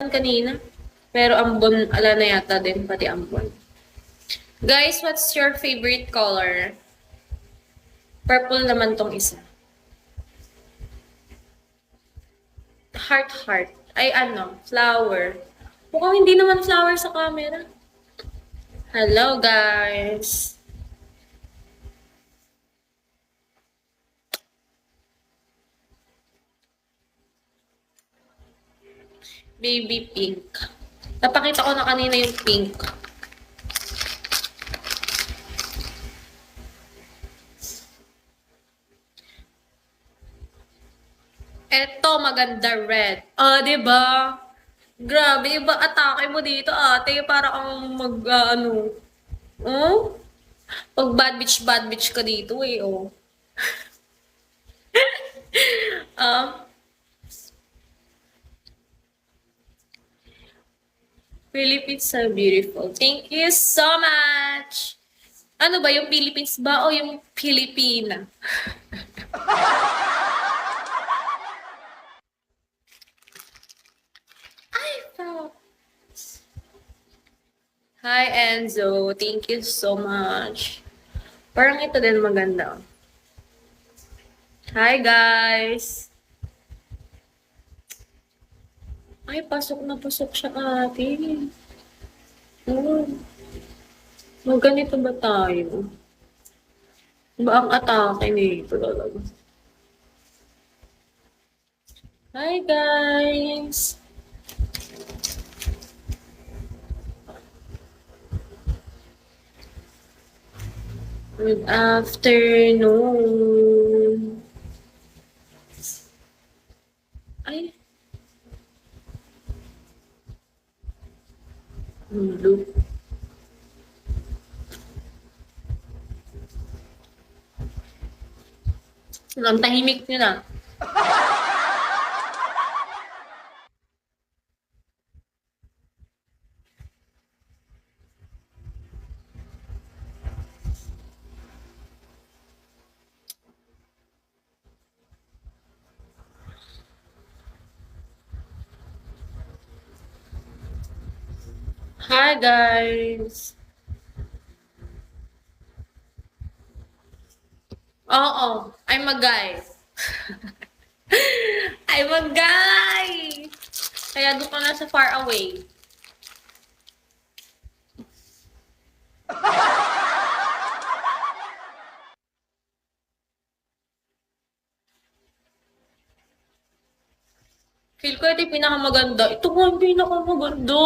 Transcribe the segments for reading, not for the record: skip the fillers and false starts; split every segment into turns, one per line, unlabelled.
kanina. Pero ambon, ala na yata din, pati ambon. Guys, what's your favorite color? Purple naman tong isa. Heart. Ay, ano, flower. Mukhang hindi naman flower sa camera. Hello, guys. Baby pink. Napakita ko na kanina yung pink. Eto, maganda red. Diba? Grabe, iba atake mo dito, ate. Para kang ano. Oh? Pag bad bitch ka dito, eh, oh. Ah, Philippines are beautiful. Thank you so much! Ano ba, yung Philippines ba o yung Pilipina? Ay, fuck. Hi, Enzo. Thank you so much. Parang ito din maganda. Hi, guys. Ay, pasok na pasok siya, ate. Oh. Ganito ba tayo? Ba ang atake nito talaga? Hi, guys. Good afternoon. Ay. Blue. Ang tahimik nyo na. Hi, guys. Oo, I'm a guy. I'm a guy! Kaya doon ka na sa far away. Feel ko ito yung pinakamaganda. Ito nga yung pinakamaganda.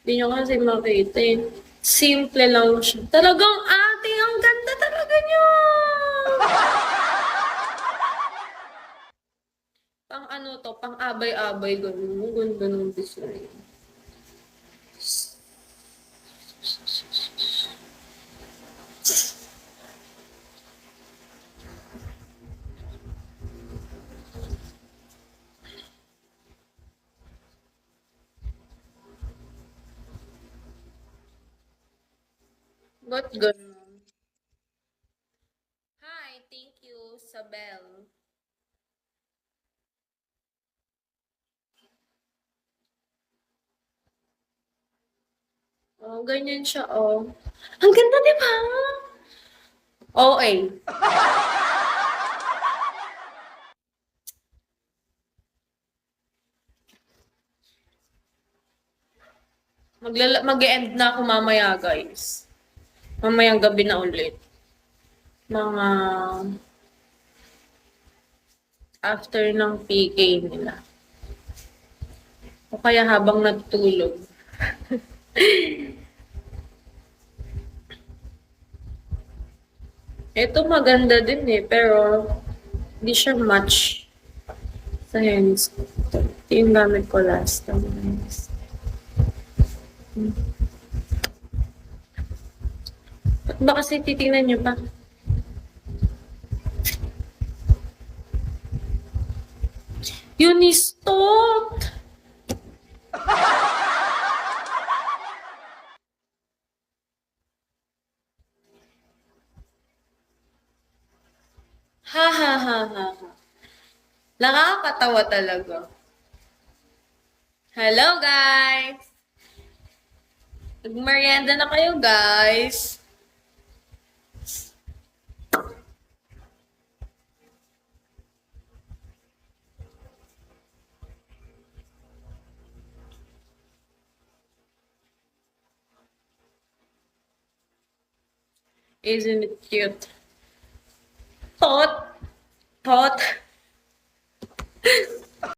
Hindi nyo kasi makita eh. Simple lang siya. Talagang ate, ang ganda talaga niya! Pang ano to, pang abay-abay ganun. Ang ganda ng design. Ba't ganun? Hi, thank you, Sabel. Oh, ganyan siya, oh. Ang ganda, di ba? Okay. Mag-e-end na ako mamaya, guys. Mamayang gabi na ulit. Mga after ng PK nila. O kaya habang natutulog. Ito maganda din eh, pero hindi siya match sa hands ko. Ito yung gamit ko last time. Ba't ba kasi titingnan nyo pa? Unistot! Ha ha ha ha ha. Nakakatawa talaga. Hello, guys! Nagmerienda na kayo, guys. Isn't it cute? Tot! Tot!